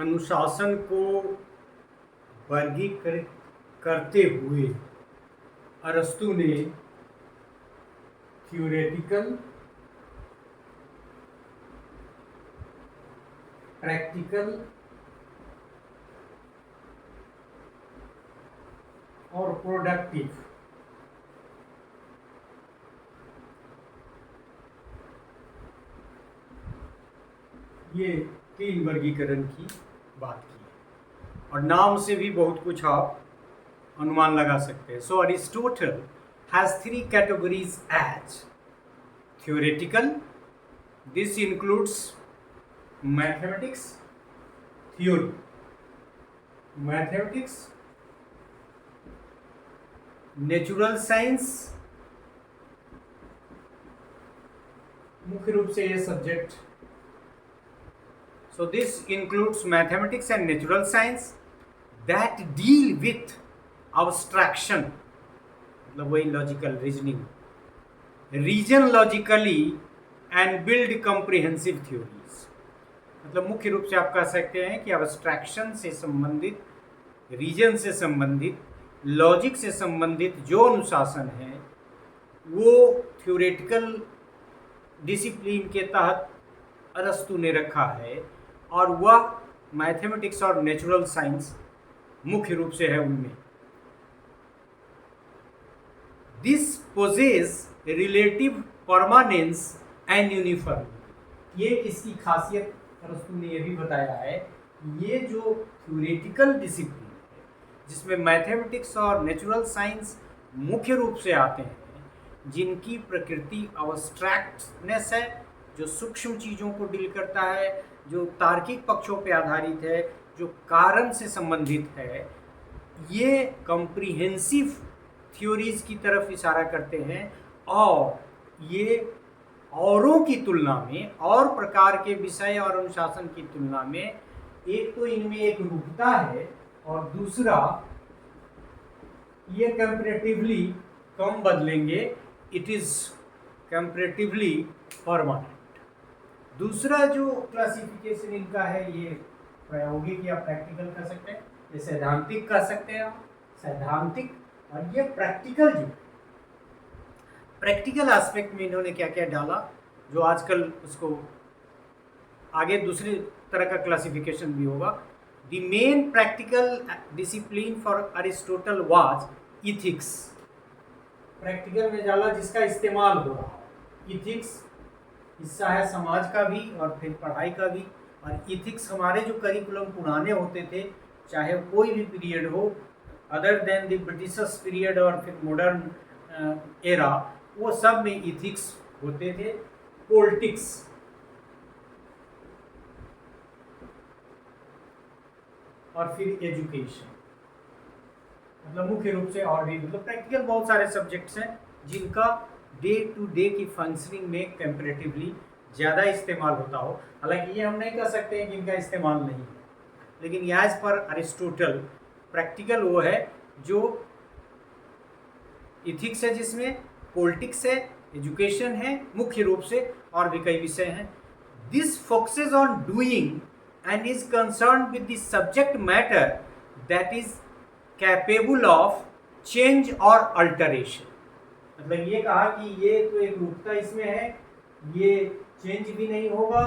अनुशासन को वर्गीकृत करते हुए अरस्तु ने थ्योरेटिकल, प्रैक्टिकल और प्रोडक्टिव ये 3 वर्गीकरण की बात की है और नाम से भी बहुत कुछ आप अनुमान लगा सकते हैं. So Aristotle has 3 categories as theoretical. This includes mathematics theory, mathematics, natural science, मुख्य रूप से ये subject. So this includes mathematics and natural science that deal with abstraction, मतलब वही logical reasoning, reason logically and build comprehensive theories. मतलब मुख्य रूप से आप कह सकते हैं कि अब्स्ट्रैक्शन से संबंधित, रीजन से संबंधित, लॉजिक से संबंधित जो अनुशासन है वो थ्योरेटिकल डिसिप्लिन के तहत अरस्तु ने रखा है और वह मैथमेटिक्स और नेचुरल साइंस मुख्य रूप से है उनमें. This possesses relative permanence and uniformity. ये किसकी खासियत अरस्तु ने यह भी बताया है, ये जो थ्योरेटिकल डिसिप्लिन है जिसमें मैथमेटिक्स और नेचुरल साइंस मुख्य रूप से आते हैं, जिनकी प्रकृति अब्स्ट्रैक्टनेस है, जो सूक्ष्म चीज़ों को डील करता है, जो तार्किक पक्षों पर आधारित है, जो कारण से संबंधित है, ये कॉम्प्रिहेंसिव थ्योरीज की तरफ इशारा करते हैं और ये औरों की तुलना में, और प्रकार के विषय और अनुशासन की तुलना में, एक तो इनमें एक रूपता है और दूसरा ये कंपैरेटिवली कम बदलेंगे, इट इज कंपैरेटिवली परमानेंट. दूसरा जो क्लासिफिकेशन इनका है ये प्रायोगिक या प्रैक्टिकल कह सकते हैं, ये सैद्धांतिक कह सकते हैं आप, सैद्धांतिक. और ये प्रैक्टिकल, जो प्रैक्टिकल एस्पेक्ट में इन्होंने क्या क्या डाला, जो आजकल उसको आगे दूसरी तरह का क्लासिफिकेशन भी होगा. The main practical discipline for Aristotle was ethics. Practical में डाला जिसका इस्तेमाल हो रहा है. इथिक्स हिस्सा है समाज का भी और फिर पढ़ाई का भी. और इथिक्स हमारे जो करिकुलम पुराने होते थे, चाहे कोई भी पीरियड हो other than the Britishers period और फिर मॉडर्न एरा, वो सब में इथिक्स होते थे. पॉलिटिक्स, और फिर एजुकेशन, मतलब मुख्य रूप से. और भी मतलब प्रैक्टिकल बहुत सारे सब्जेक्ट्स हैं जिनका डे टू डे की फंक्शनिंग में कंपैरेटिवली ज़्यादा इस्तेमाल होता हो. हालांकि ये हम नहीं कह सकते हैं कि इनका इस्तेमाल नहीं है, लेकिन एज पर अरिस्टोटल प्रैक्टिकल वो है जो इथिक्स है, जिसमें पॉलिटिक्स है, एजुकेशन है मुख्य रूप से, और भी कई विषय हैं. This focuses on doing and is concern with the subject matter that is capable of change और अल्टरेशन. मतलब ये कहा कि ये तो एक रूपता इसमें है, ये चेंज भी नहीं होगा,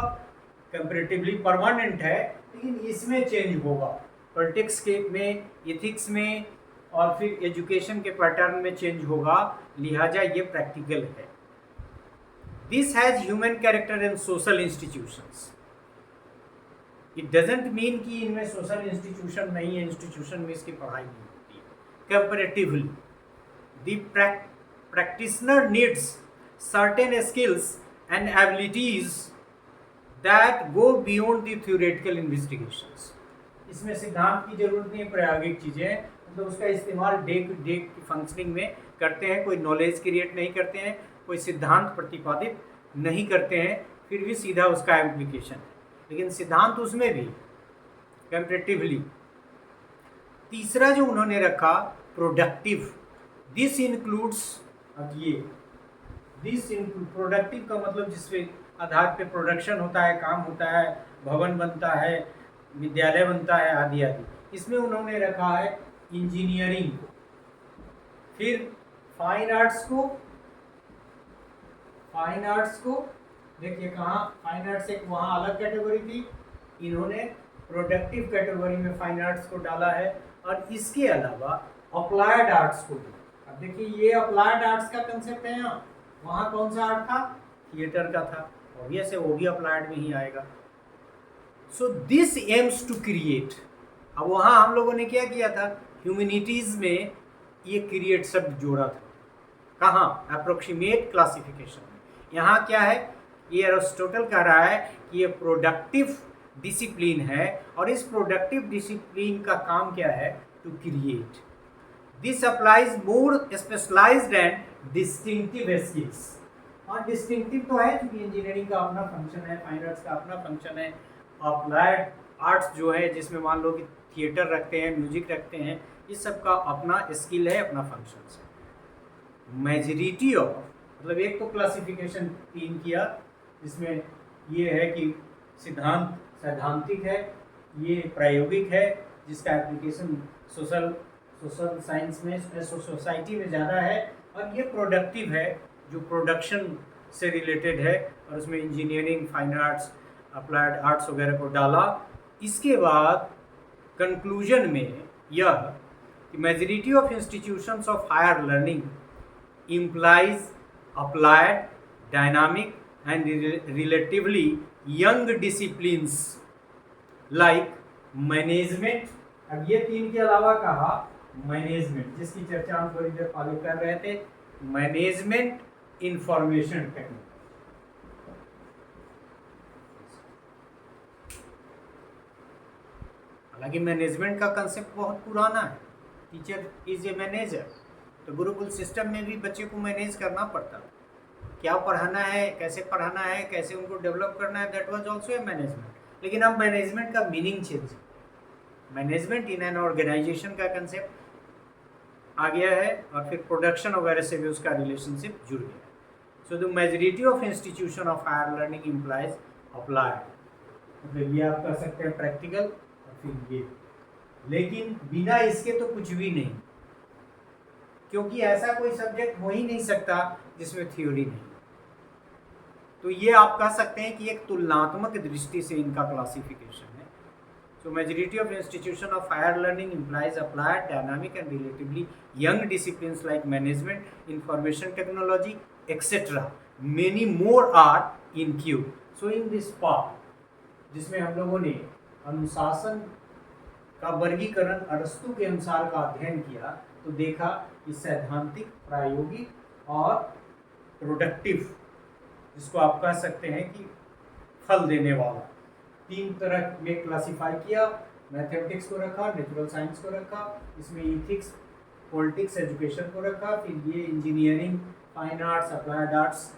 कंपैरेटिवली परमानेंट है, लेकिन इसमें चेंज होगा. पॉलिटिक्स के में, इथिक्स में और फिर एजुकेशन के पैटर्न में चेंज होगा, लिहाजा ये प्रैक्टिकल है. This has human character in social institutions. It doesn't mean कि इनमें सोशल इंस्टीट्यूशन नहीं है, इंस्टीट्यूशन में इसकी पढ़ाई नहीं होती है. Comparatively the practitioner needs certain skills and abilities that go beyond the theoretical investigations. इसमें सिद्धांत की जरूरत नहीं है, प्रायोगिक चीज़ें, मतलब उसका इस्तेमाल डे टू डे की फंक्शनिंग में करते हैं. कोई नॉलेज क्रिएट नहीं करते हैं, कोई सिद्धांत प्रतिपादित नहीं करते हैं, फिर भी सीधा उसका एप्लीकेशन है, लेकिन सिद्धांत उसमें भी कंपैरेटिवली. तीसरा जो उन्होंने रखा प्रोडक्टिव. दिस इंक्लूड्स, अब ये दिस प्रोडक्टिव का मतलब जिसके आधार पे प्रोडक्शन होता है, काम होता है, भवन बनता है, विद्यालय बनता है आदि आदि। इसमें उन्होंने रखा है इंजीनियरिंग को, फिर फाइन आर्ट्स को देखिए कहाँ फाइन आर्ट्स एक वहाँ अलग कैटेगरी थी, इन्होंने प्रोडक्टिव कैटेगरी में फाइन आर्ट्स को डाला है। और इसके अलावा अप्लाइड आर्ट्स को भी, अब देखिए ये अप्लाइड आर्ट्स का कंसेप्ट है यहाँ, वहाँ कौन सा आर्ट था, थिएटर का था, ऑब्वियस है वो भी अप्लाइड में ही आएगा। So this aims to create, अब वहाँ हम लोगों ने क्या किया था, ह्यूमैनिटीज में ये क्रिएट शब्द जोड़ा था, कहाँ, अप्रोक्सीमेट क्लासिफिकेशन में। यहाँ क्या है, ये एरिस्टोटल कह रहा है कि ये प्रोडक्टिव डिसिप्लिन है, और इस प्रोडक्टिव डिसिप्लिन का काम क्या है, to create. This applies more specialised and distinctive skills. और डिस्टिंक्टिव तो है क्योंकि इंजीनियरिंग का अपना फंक्शन है, फाइन आर्ट्स का अपना फंक्शन है, अप्लाइड आर्ट्स जो है जिसमें मान लो कि थिएटर रखते हैं, म्यूजिक रखते हैं, इस सब का अपना स्किल है, अपना फंक्शन है। मेजॉरिटी ऑफ, मतलब एक तो क्लासिफिकेशन 3 किया जिसमें ये है कि सैद्धांतिक है, ये प्रायोगिक है जिसका एप्लीकेशन सोशल साइंस में, सोसाइटी में ज़्यादा है, और ये प्रोडक्टिव है जो प्रोडक्शन से रिलेटेड है, और उसमें engineering, fine arts, applied arts वगैरह को डाला। इसके बाद कंक्लूजन में यह कि majority of institutions of higher learning implies applied, dynamic and relatively young disciplines like management। अब ये 3 के अलावा कहा मैनेजमेंट, जिसकी चर्चा हम थोड़ी देर पहले कर रहे थे, मैनेजमेंट इंफॉर्मेशन टेक्नोलॉजी। हालांकि मैनेजमेंट का कंसेप्ट बहुत पुराना है, टीचर इज ए मैनेजर, तो गुरुकुल सिस्टम में भी बच्चे को मैनेज करना पड़ता, क्या पढ़ाना है, कैसे उनको डेवलप करना है, that was also a management. लेकिन अब मैनेजमेंट का meaning change, management in an organisation का कंसेप्ट आ गया है, और फिर प्रोडक्शन वगैरह से भी उसका रिलेशनशिप जुड़ गया है। So the majority of institution of higher learning implies applied, मतलब ये आप कर सकते हैं प्रैक्टिकल, और फिर ये, लेकिन बिना इसके तो कुछ भी नहीं, क्योंकि ऐसा कोई सब्जेक्ट हो ही नहीं सकता जिसमें थ्योरी नहीं। तो ये आप कह सकते हैं कि एक तुलनात्मक दृष्टि से इनका क्लासिफिकेशन है। So majority of institution of higher learning implies applied, dynamic and relatively young disciplines like management, information technology etcetera, many more are include. So in this part जिसमें हम लोगों ने अनुशासन का वर्गीकरण अरस्तु के अनुसार का अध्ययन किया, तो देखा कि सैद्धांतिक, प्रायोगिक और प्रोडक्टिव, जिसको आप कह सकते हैं कि फल देने वाला, 3 तरह में क्लासिफाई किया। मैथमेटिक्स को रखा, नेचुरल साइंस को रखा, इसमें इथिक्स, पॉलिटिक्स, एजुकेशन को रखा, फिर ये engineering, fine arts, applied arts,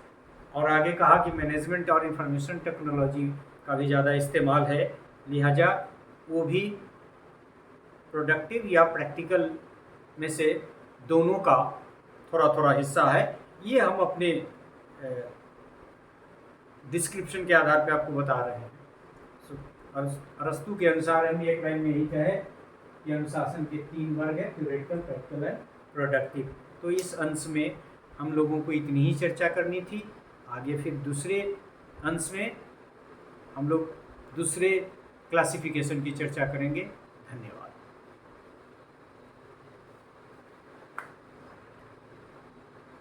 और आगे कहा कि मैनेजमेंट और इंफॉर्मेशन टेक्नोलॉजी का भी ज़्यादा इस्तेमाल है, लिहाजा वो भी प्रोडक्टिव या प्रैक्टिकल में से दोनों का थोड़ा थोड़ा हिस्सा है। ये हम अपने डिस्क्रिप्शन के आधार पे आपको बता रहे हैं। अरस्तु के अनुसार हम एक लाइन में यही कहे कि अनुशासन के 3 वर्ग है, थ्योरेटिकल, प्रैक्टिकल एंड प्रोडक्टिव। तो इस अंश में हम लोगों को इतनी ही चर्चा करनी थी। आगे फिर दूसरे अंश में हम लोग दूसरे क्लासिफिकेशन की चर्चा करेंगे। धन्यवाद।